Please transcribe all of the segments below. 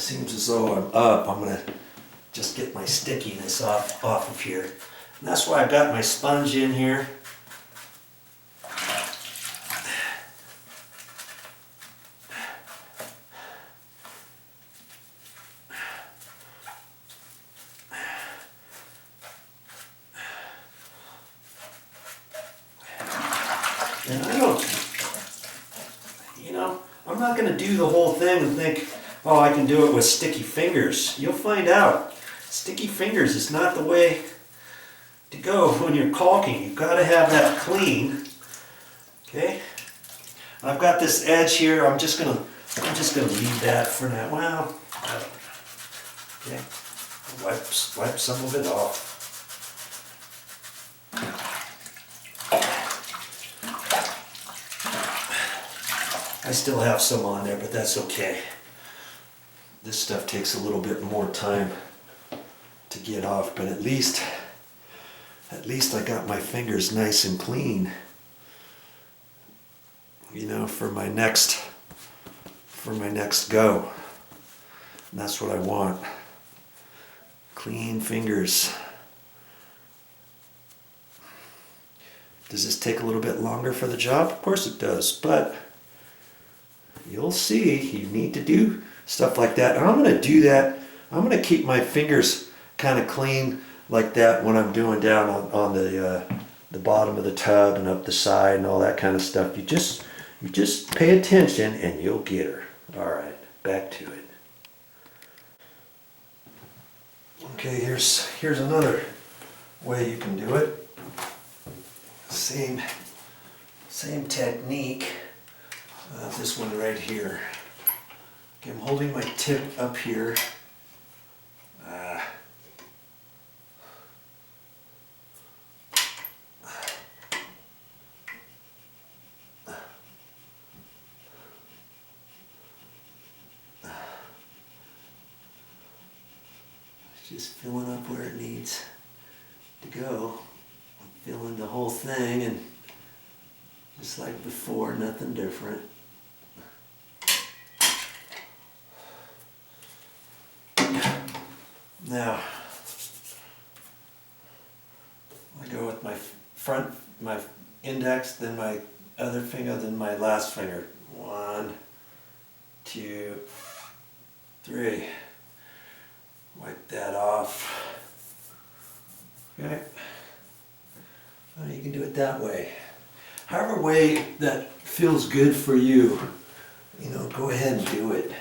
Seems as though I'm up. I'm gonna just get my stickiness off of here. And that's why I've got my sponge in here. And I don't, I'm not going to do the whole thing and think, oh, I can do it with sticky fingers. You'll find out. Sticky fingers is not the way to go when you're caulking. You've got to have that clean. Okay? I've got this edge here. I'm just gonna leave that for now. Well, okay. Wipe some of it off. I still have some on there, but that's okay. This stuff takes a little bit more time to get off, but at least I got my fingers nice and clean. For my next go. And that's what I want. Clean fingers. Does this take a little bit longer for the job? Of course it does, but you'll see you need to do stuff like that. And I'm going to do that. I'm going to keep my fingers kind of clean like that when I'm doing down on the bottom of the tub and up the side and all that kind of stuff. You just pay attention and you'll get her. All right, back to it. Okay, here's another way you can do it. Same technique. This one right here. Okay, I'm holding my tip up here. Just filling up where it needs to go. I'm filling the whole thing, and just like before, nothing different. Now, I go with my index, then my other finger, then my last finger. 1, 2, 3. Wipe that off. Okay. You can do it that way. However way that feels good for you, go ahead and do it.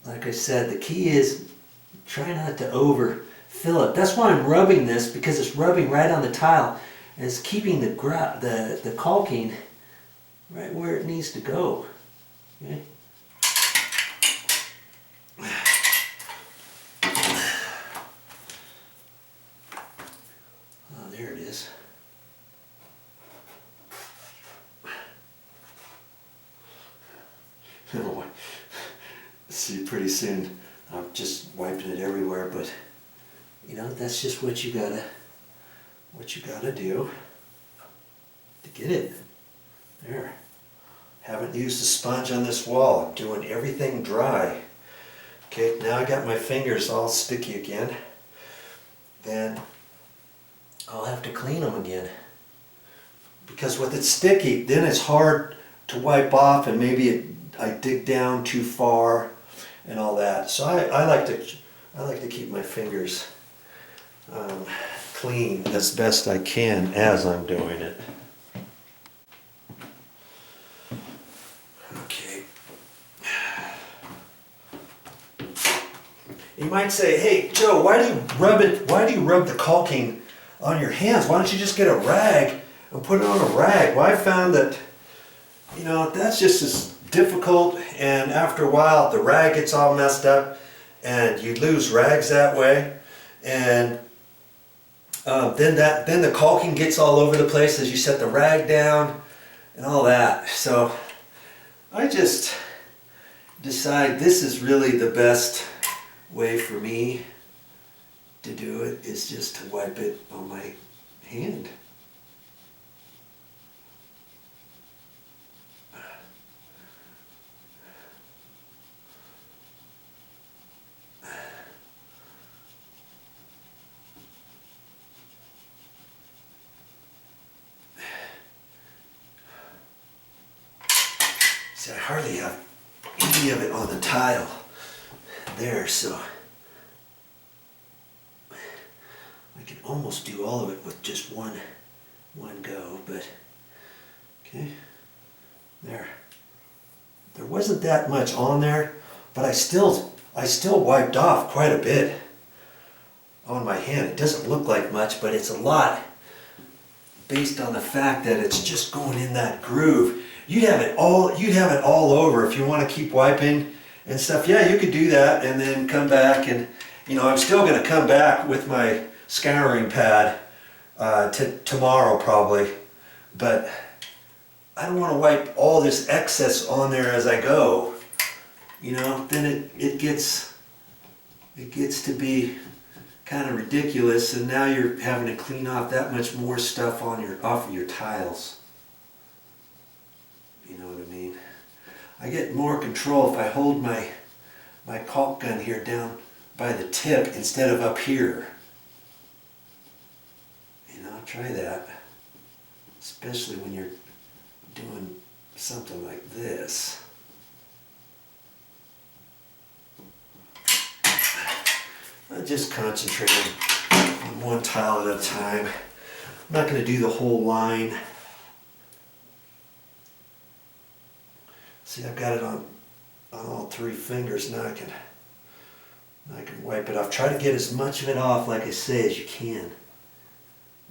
Like I said, the key is try not to overfill it. That's why I'm rubbing this, because it's rubbing right on the tile and it's keeping the caulking right where it needs to go. Okay? Oh, there it is. See, pretty soon I'm just wiping it everywhere, but that's just what you gotta do to get it. There. Haven't used a sponge on this wall. I'm doing everything dry. Okay, now I got my fingers all sticky again. Then I'll have to clean them again. Because with it sticky, then it's hard to wipe off, and maybe I dig down too far and all that. So I like to keep my fingers clean as best I can as I'm doing it. Okay. You might say, hey Joe, why do you rub the caulking on your hands? Why don't you just get a rag and put it on a rag? Well, I found that that's just as difficult, and after a while the rag gets all messed up and you lose rags that way, and then the caulking gets all over the place as you set the rag down and all that. So I just decide this is really the best way for me to do it, is just to wipe it on my hand. See, I hardly have any of it on the tile there, so I can almost do all of it with just one go, but okay, there. There wasn't that much on there, but I still wiped off quite a bit on my hand. It doesn't look like much, but it's a lot based on the fact that it's just going in that groove. You'd have it all over if you want to keep wiping and stuff. Yeah, you could do that and then come back, and you know, I'm still going to come back with my scouring pad tomorrow probably, but I don't want to wipe all this excess on there as I go. You know, then it gets to be kind of ridiculous, and now you're having to clean off that much more stuff off of your tiles. You know what I mean? I get more control if I hold my caulk gun here down by the tip instead of up here. You know, try that. Especially when you're doing something like this. I'm just concentrating on one tile at a time. I'm not going to do the whole line. See, I've got it on all three fingers. Now I can wipe it off. Try to get as much of it off, like I say, as you can.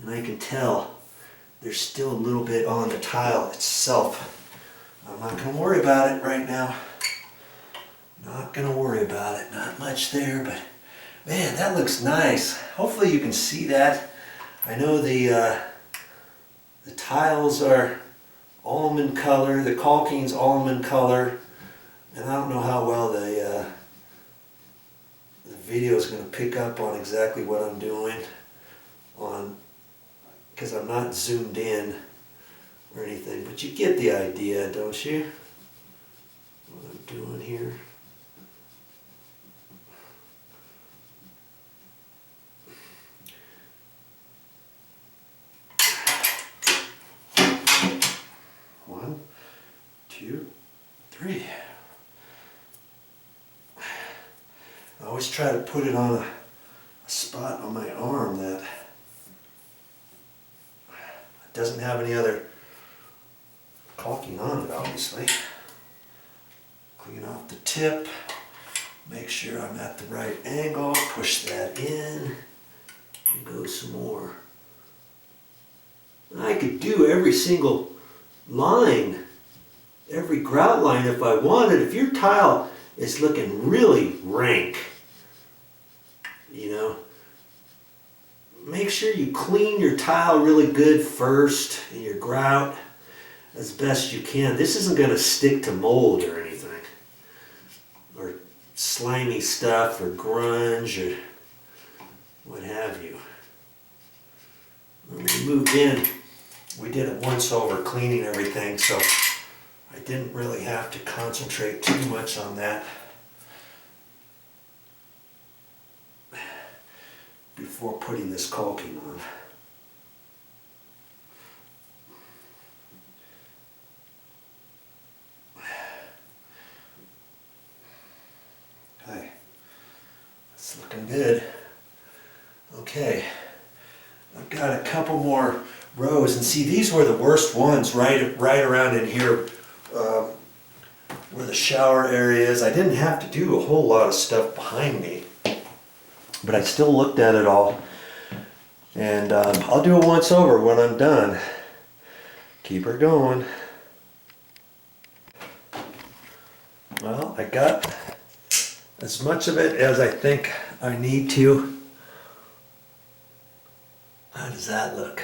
And I can tell there's still a little bit on the tile itself. I'm not going to worry about it right now. Not going to worry about it. Not much there, but man, that looks nice. Hopefully you can see that. I know the tiles are almond color, the caulking's almond color, and I don't know how well the video is going to pick up on exactly what I'm doing because I'm not zoomed in or anything, but you get the idea, don't you? What I'm doing here. One, two, three. I always try to put it on a spot on my arm that doesn't have any other caulking on it, obviously. Clean off the tip, make sure I'm at the right angle, push that in, and go some more. I could do every single line, every grout line if I wanted. If your tile is looking really rank, you know, make sure you clean your tile really good first and your grout as best you can. This isn't going to stick to mold or anything, or slimy stuff or grunge or what have you. When we moved in, we did it once over cleaning everything, so I didn't really have to concentrate too much on that before putting this caulking on. Okay, it's looking good. Okay, I've got a couple more rows, and see, these were the worst ones right around in here where the shower area is. I didn't have to do a whole lot of stuff behind me, but I still looked at it all, and I'll do it once over when I'm done. Keep her going. Well, I got as much of it as I think I need to. How does that look?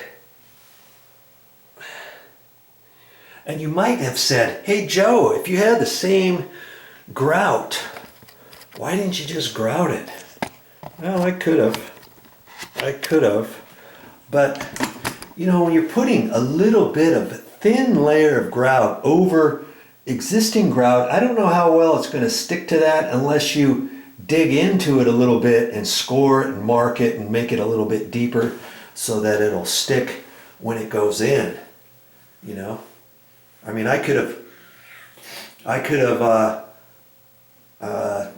And you might have said, hey Joe, if you had the same Grout. Why didn't you just grout it? Well, I could have. But, you know, when you're putting a little bit of a thin layer of grout over existing grout, I don't know how well it's going to stick to that unless you dig into it a little bit and score it and mark it and make it a little bit deeper so that it'll stick when it goes in, you know. I mean, I could have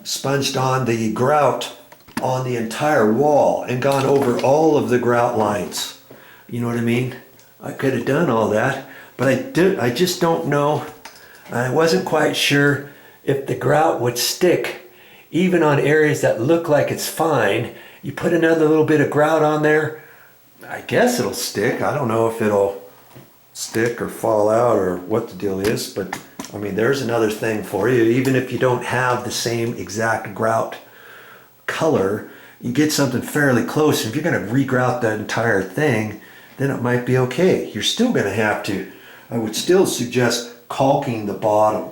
sponged on the grout on the entire wall and gone over all of the grout lines. You know what I mean? I could have done all that, but I just don't know. I wasn't quite sure if the grout would stick even on areas that look like it's fine. You put another little bit of grout on there, I guess it'll stick. I don't know if it'll stick or fall out or what the deal is, but I mean, there's another thing for you. Even if you don't have the same exact grout color, you get something fairly close. If you're going to re-grout that entire thing, then it might be okay. You're still going to have to, I would still suggest caulking the bottom.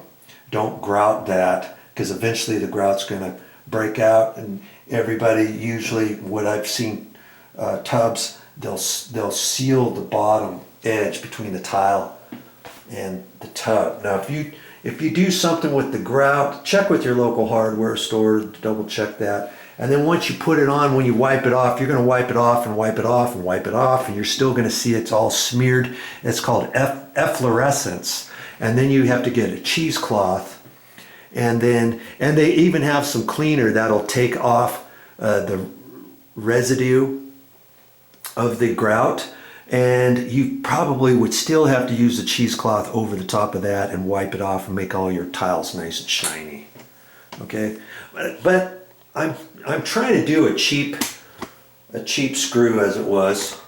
Don't grout that, because eventually the grout's going to break out, and everybody usually, what I've seen tubs, they'll seal the bottom edge between the tile and the tub. Now if you do something with the grout, check with your local hardware store to double check that. And then once you put it on, when you wipe it off, you're going to wipe it off and wipe it off and wipe it off, and you're still going to see it's all smeared. It's called efflorescence. And then you have to get a cheesecloth, and they even have some cleaner that'll take off the residue of the grout, and you probably would still have to use a cheesecloth over the top of that and wipe it off and make all your tiles nice and shiny. Okay, but I'm trying to do a cheap screw, as it was,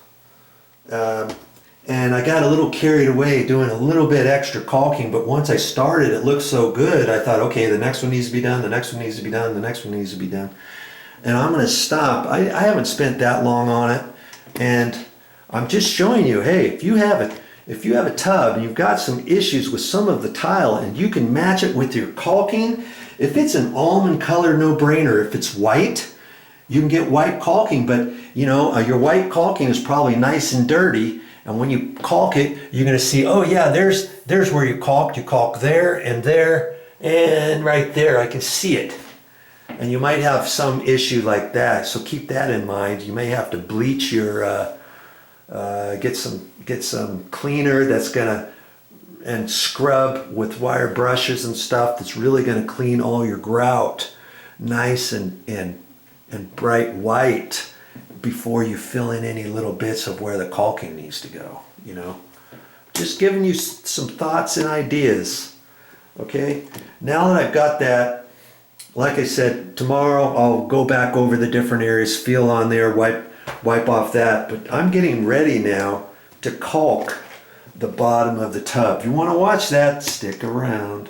and I got a little carried away doing a little bit extra caulking. But once I started, it looked so good, I thought, okay, the next one needs to be done, the next one needs to be done, the next one needs to be done, and I'm going to stop. I haven't spent that long on it, and I'm just showing you, hey, if you have a tub and you've got some issues with some of the tile and you can match it with your caulking, if it's an almond color, no brainer. If it's white, you can get white caulking, but you know, your white caulking is probably nice and dirty, and when you caulk it, you're going to see, oh yeah, there's where you caulk there and right there, I can see it. And you might have some issue like that, so keep that in mind. You may have to bleach your get some cleaner that's gonna, and scrub with wire brushes and stuff that's really gonna clean all your grout nice and bright white before you fill in any little bits of where the caulking needs to go. You know, just giving you some thoughts and ideas. Okay, now that I've got that, like I said, tomorrow I'll go back over the different areas, feel on there, wipe off that, but I'm getting ready now to caulk the bottom of the tub. If you want to watch that, stick around.